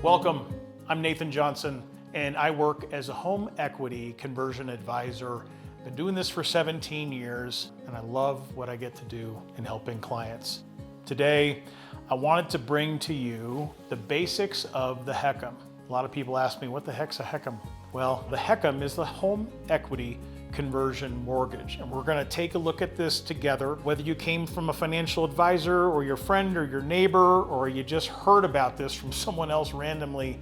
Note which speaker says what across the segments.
Speaker 1: Welcome, I'm Nathan Johnson, and I work as a home equity conversion advisor. Been doing this for 17 years, and I love what I get to do in helping clients. Today, I wanted to bring to you the basics of the HECM. A lot of people ask me, what the heck's a HECM? Well, the HECM is the home equity conversion mortgage, and we're going to take a look at this together. Whether you came from a financial advisor or your friend or your neighbor, or you just heard about this from someone else randomly,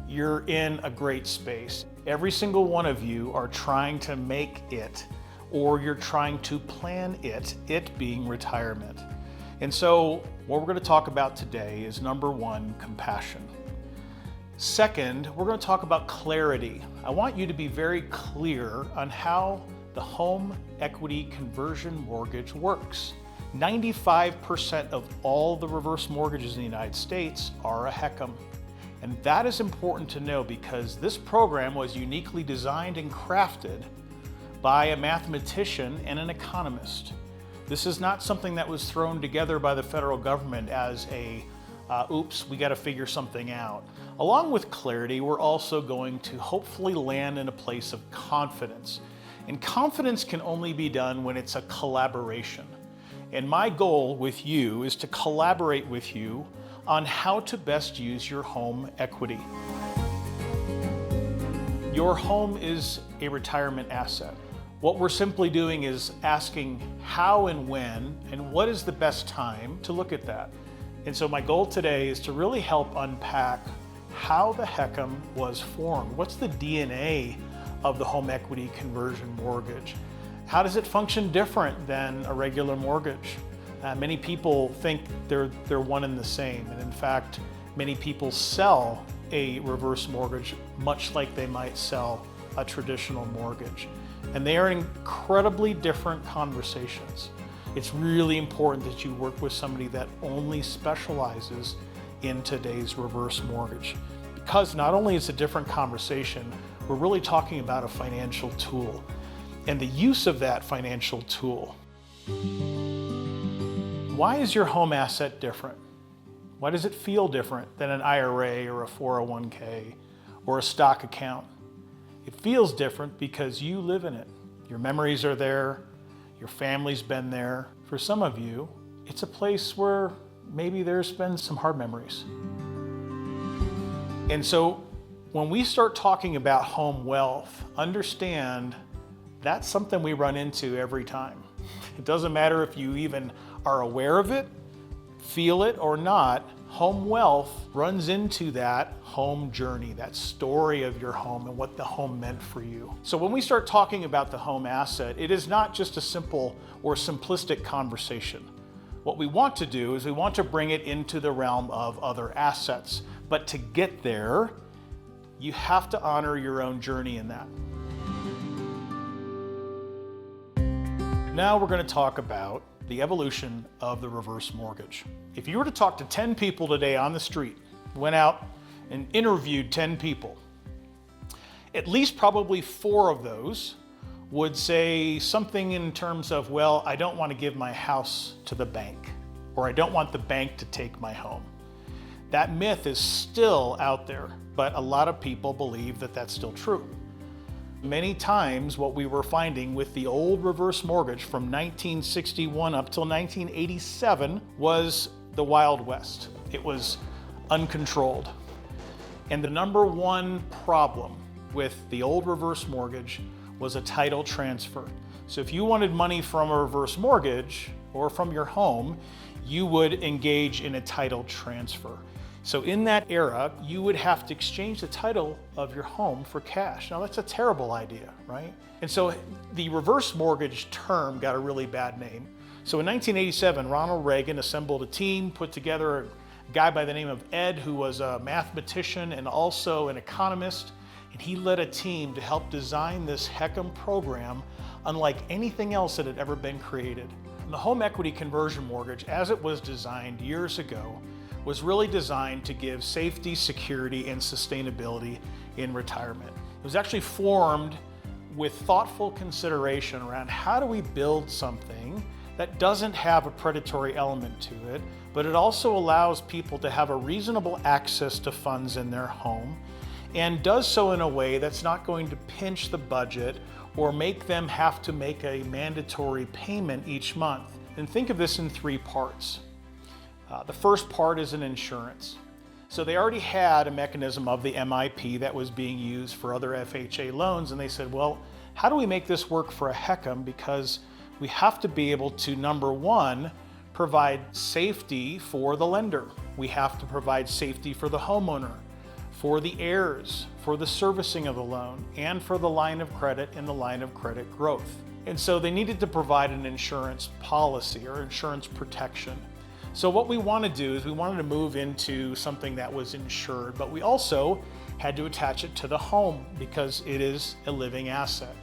Speaker 1: you're in a great space. Every single one of you are trying to make it, or you're trying to plan it being retirement. And so what we're going to talk about today is number one, compassion. Second, we're going to talk about clarity. I want you to be very clear on how the home equity conversion mortgage works. 95% of all the reverse mortgages in the United States are a HECM. And that is important to know because this program was uniquely designed and crafted by a mathematician and an economist. This is not something that was thrown together by the federal government as a oops, we got to figure something out. Along with clarity, we're also going to hopefully land in a place of confidence. And confidence can only be done when it's a collaboration. And my goal with you is to collaborate with you on how to best use your home equity. Your home is a retirement asset. What we're simply doing is asking how and when and what is the best time to look at that. And so my goal today is to really help unpack how the HECM was formed. What's the DNA of the home equity conversion mortgage? How does it function different than a regular mortgage? Many people think they're one and the same. And in fact, many people sell a reverse mortgage much like they might sell a traditional mortgage. And they are incredibly different conversations. It's really important that you work with somebody that only specializes in today's reverse mortgage. Because not only is it a different conversation, we're really talking about a financial tool and the use of that financial tool. Why is your home asset different? Why does it feel different than an IRA or a 401k or a stock account? It feels different because you live in it. Your memories are there. Your family's been there. For some of you, it's a place where maybe there's been some hard memories. And so when we start talking about home wealth, understand that's something we run into every time. It doesn't matter if you even are aware of it, feel it or not, home wealth runs into that home journey, that story of your home and what the home meant for you. So when we start talking about the home asset, it is not just a simple or simplistic conversation. What we want to do is we want to bring it into the realm of other assets. But to get there, you have to honor your own journey in that. Now we're going to talk about the evolution of the reverse mortgage. If you were to talk to 10 people today on the street, went out and interviewed 10 people, at least probably 4 of those would say something in terms of, well, I don't want to give my house to the bank, or I don't want the bank to take my home. That myth is still out there, but a lot of people believe that that's still true. Many times what we were finding with the old reverse mortgage from 1961 up till 1987 was the Wild West. It was uncontrolled. And the number one problem with the old reverse mortgage was a title transfer. So if you wanted money from a reverse mortgage or from your home, you would engage in a title transfer. So in that era, you would have to exchange the title of your home for cash. Now that's a terrible idea, right? And so the reverse mortgage term got a really bad name. So in 1987, Ronald Reagan assembled a team, put together a guy by the name of Ed, who was a mathematician and also an economist. And he led a team to help design this HECM program unlike anything else that had ever been created. And the home equity conversion mortgage, as it was designed years ago, was really designed to give safety, security, and sustainability in retirement. It was actually formed with thoughtful consideration around how do we build something that doesn't have a predatory element to it, but it also allows people to have a reasonable access to funds in their home, and does so in a way that's not going to pinch the budget or make them have to make a mandatory payment each month. And think of this in three parts. The first part is an insurance. So they already had a mechanism of the MIP that was being used for other FHA loans, and they said, well, how do we make this work for a HECM? Because we have to be able to, number one, provide safety for the lender. We have to provide safety for the homeowner, for the heirs, for the servicing of the loan, and for the line of credit and the line of credit growth. And so they needed to provide an insurance policy or insurance protection. So what we want to do is we wanted to move into something that was insured, but we also had to attach it to the home because it is a living asset.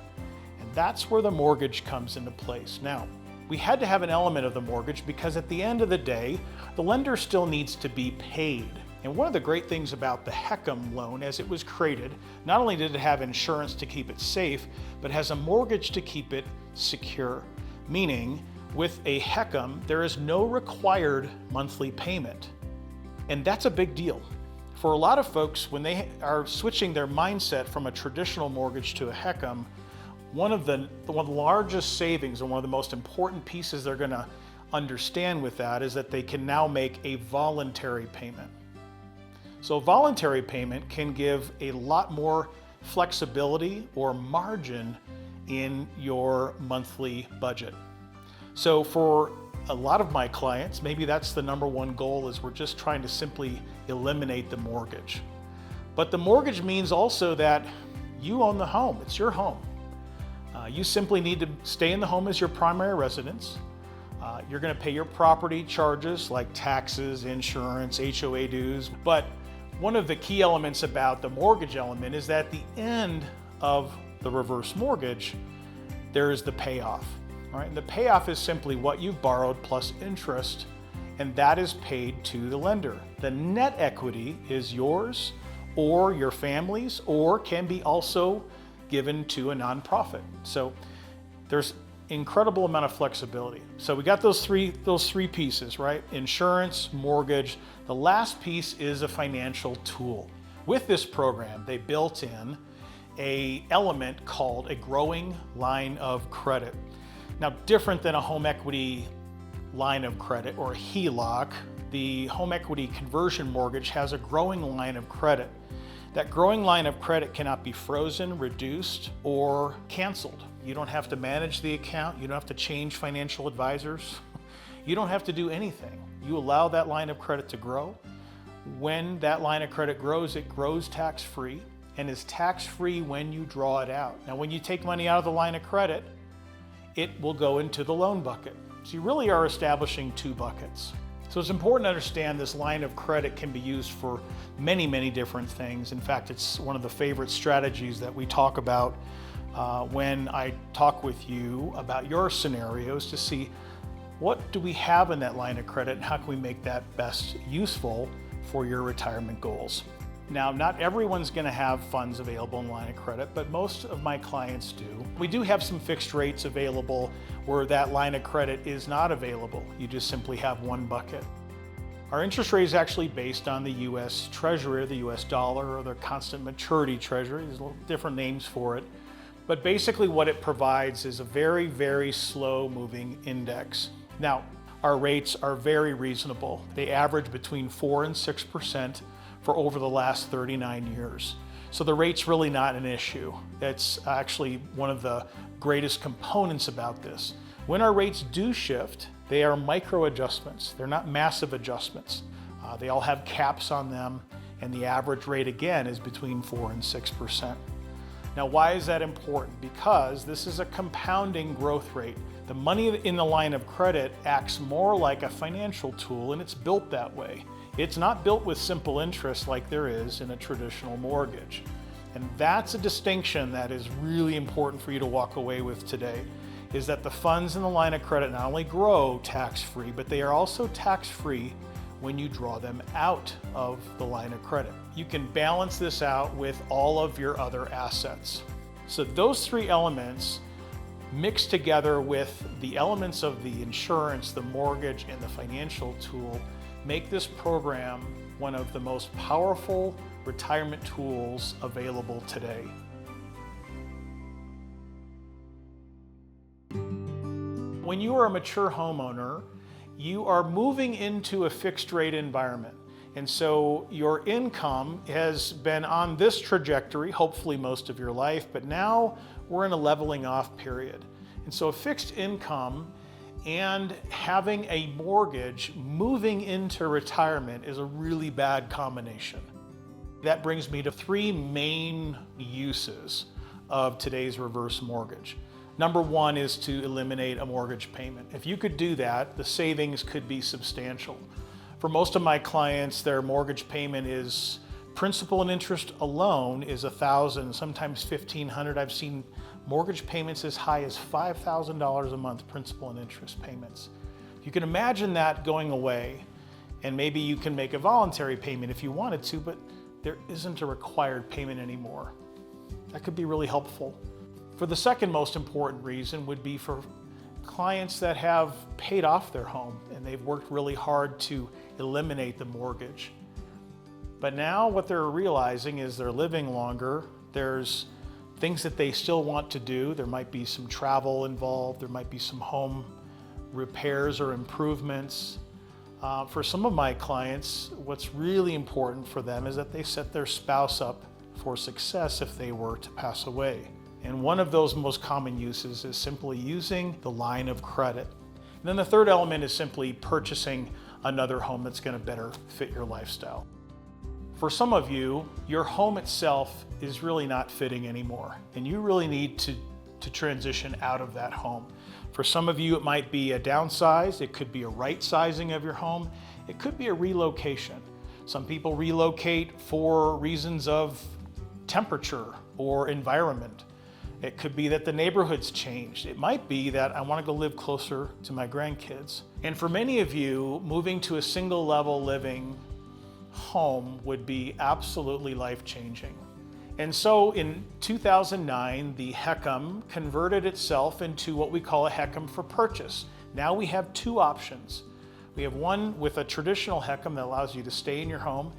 Speaker 1: And that's where the mortgage comes into place. Now, we had to have an element of the mortgage because at the end of the day, the lender still needs to be paid. And one of the great things about the HECM loan as it was created, not only did it have insurance to keep it safe, but has a mortgage to keep it secure. Meaning, with a HECM, there is no required monthly payment. And that's a big deal. For a lot of folks, when they are switching their mindset from a traditional mortgage to a HECM, one of the largest savings and one of the most important pieces they're going to understand with that is that they can now make a voluntary payment. So a voluntary payment can give a lot more flexibility or margin in your monthly budget. So for a lot of my clients, maybe that's the number one goal, is we're just trying to simply eliminate the mortgage. But the mortgage means also that you own the home, it's your home. You simply need to stay in the home as your primary residence. You're going to pay your property charges like taxes, insurance, HOA dues. But one of the key elements about the mortgage element is that at the end of the reverse mortgage, there is the payoff. All right, and the payoff is simply what you've borrowed plus interest, and that is paid to the lender. The net equity is yours or your family's, or can be also given to a nonprofit. So there's incredible amount of flexibility. So we got those three pieces, right? Insurance, mortgage. The last piece is a financial tool. With this program, they built in an element called a growing line of credit. Now, different than a home equity line of credit or a HELOC, the home equity conversion mortgage has a growing line of credit. That growing line of credit cannot be frozen, reduced, or canceled. You don't have to manage the account. You don't have to change financial advisors. You don't have to do anything. You allow that line of credit to grow. When that line of credit grows, it grows tax-free and is tax-free when you draw it out. Now, when you take money out of the line of credit, it will go into the loan bucket. So you really are establishing two buckets. So it's important to understand this line of credit can be used for many, many different things. In fact, it's one of the favorite strategies that we talk about when I talk with you about your scenarios to see what do we have in that line of credit and how can we make that best useful for your retirement goals. Now, not everyone's going to have funds available in the line of credit, but most of my clients do. We do have some fixed rates available where that line of credit is not available. You just simply have one bucket. Our interest rate is actually based on the U.S. Treasury, or the U.S. dollar, or the constant maturity treasury. There's little different names for it. But basically what it provides is a very, very slow moving index. Now, our rates are very reasonable. They average between 4 and 6% for over the last 39 years. So the rate's really not an issue. That's actually one of the greatest components about this. When our rates do shift, they are micro adjustments. They're not massive adjustments. They all have caps on them, and the average rate again is between 4 and 6%. Now, why is that important? Because this is a compounding growth rate. The money in the line of credit acts more like a financial tool, and it's built that way. It's not built with simple interest like there is in a traditional mortgage. And that's a distinction that is really important for you to walk away with today, is that the funds in the line of credit not only grow tax-free, but they are also tax-free when you draw them out of the line of credit. You can balance this out with all of your other assets. So those three elements mixed together with the elements of the insurance, the mortgage, and the financial tool, make this program one of the most powerful retirement tools available today. When you are a mature homeowner, you are moving into a fixed rate environment. And so your income has been on this trajectory, hopefully most of your life, but now we're in a leveling off period. And so a fixed income and having a mortgage moving into retirement is a really bad combination. That brings me to three main uses of today's reverse mortgage. Number one is to eliminate a mortgage payment. If you could do that, the savings could be substantial. For most of my clients, their mortgage payment is principal and interest alone is $1,000, sometimes $1,500. I've seen mortgage payments as high as $5,000 a month, principal and interest payments. You can imagine that going away, and maybe you can make a voluntary payment if you wanted to, but there isn't a required payment anymore. That could be really helpful. For the second most important reason would be for clients that have paid off their home and they've worked really hard to eliminate the mortgage. But now what they're realizing is they're living longer. There's things that they still want to do. There might be some travel involved. There might be some home repairs or improvements. For some of my clients, what's really important for them is that they set their spouse up for success if they were to pass away. And one of those most common uses is simply using the line of credit. And then the third element is simply purchasing another home that's going to better fit your lifestyle. For some of you, your home itself is really not fitting anymore, and you really need to transition out of that home. For some of you, it might be a downsize, it could be a right sizing of your home, it could be a relocation. Some people relocate for reasons of temperature or environment. It could be that the neighborhood's changed. It might be that I want to go live closer to my grandkids. And for many of you, moving to a single level living home would be absolutely life-changing. And so in 2009, the HECM converted itself into what we call a HECM for purchase. Now we have two options. We have one with a traditional HECM that allows you to stay in your home,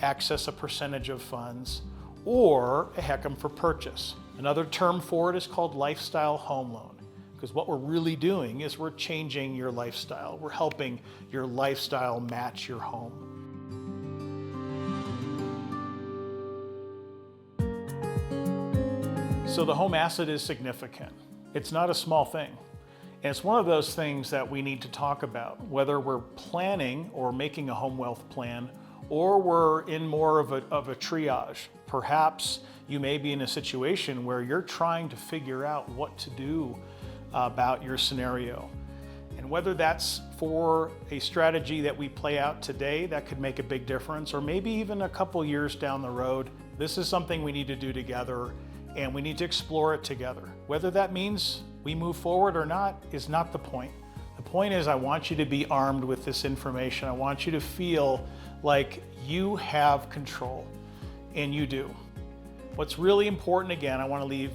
Speaker 1: access a percentage of funds, or a HECM for purchase. Another term for it is called lifestyle home loan, because what we're really doing is we're changing your lifestyle. We're helping your lifestyle match your home. So the home asset is significant. It's not a small thing. And it's one of those things that we need to talk about, whether we're planning or making a home wealth plan, or we're in more of a triage. Perhaps you may be in a situation where you're trying to figure out what to do about your scenario. And whether that's for a strategy that we play out today that could make a big difference, or maybe even a couple years down the road, this is something we need to do together, and we need to explore it together. Whether that means we move forward or not is not the point. The point is, I want you to be armed with this information. I want you to feel like you have control, and you do. What's really important, again, I want to leave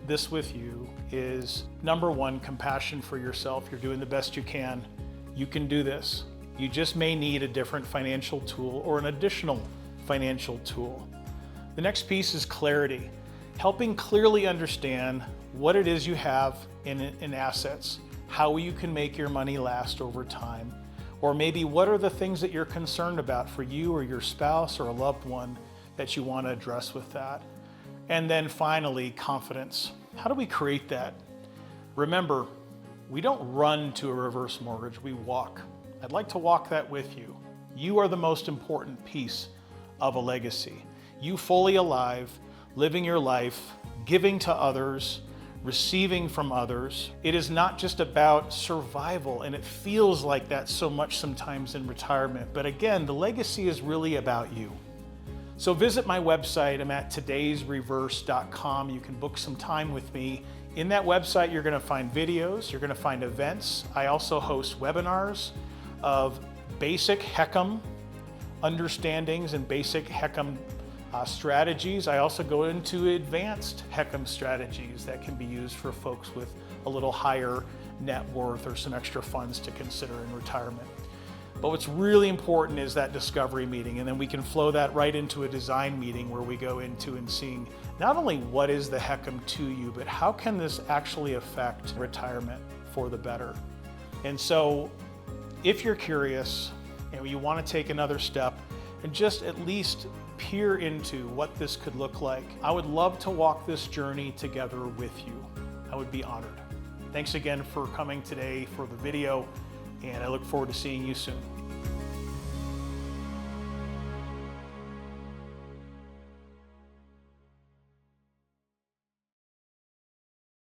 Speaker 1: this with you, is number one, compassion for yourself. You're doing the best you can. You can do this. You just may need a different financial tool or an additional financial tool. The next piece is clarity. Helping clearly understand what it is you have in assets, how you can make your money last over time, or maybe what are the things that you're concerned about for you or your spouse or a loved one that you want to address with that. And then finally, confidence. How do we create that? Remember, we don't run to a reverse mortgage, we walk. I'd like to walk that with you. You are the most important piece of a legacy. You fully alive, living your life, giving to others, receiving from others. It is not just about survival, and it feels like that so much sometimes in retirement. But again, the legacy is really about you. So visit my website. I'm at todaysreverse.com. You can book some time with me. In that website, you're going to find videos, you're going to find events. I also host webinars of basic HECM understandings and basic HECM strategies. I also go into advanced HECM strategies that can be used for folks with a little higher net worth or some extra funds to consider in retirement. But what's really important is that discovery meeting, and then we can flow that right into a design meeting where we go into and seeing not only what is the HECM to you, but how can this actually affect retirement for the better. And so if you're curious and you want to take another step and just at least peer into what this could look like, I would love to walk this journey together with you. I would be honored. Thanks again for coming today for the video, and I look forward to seeing you soon.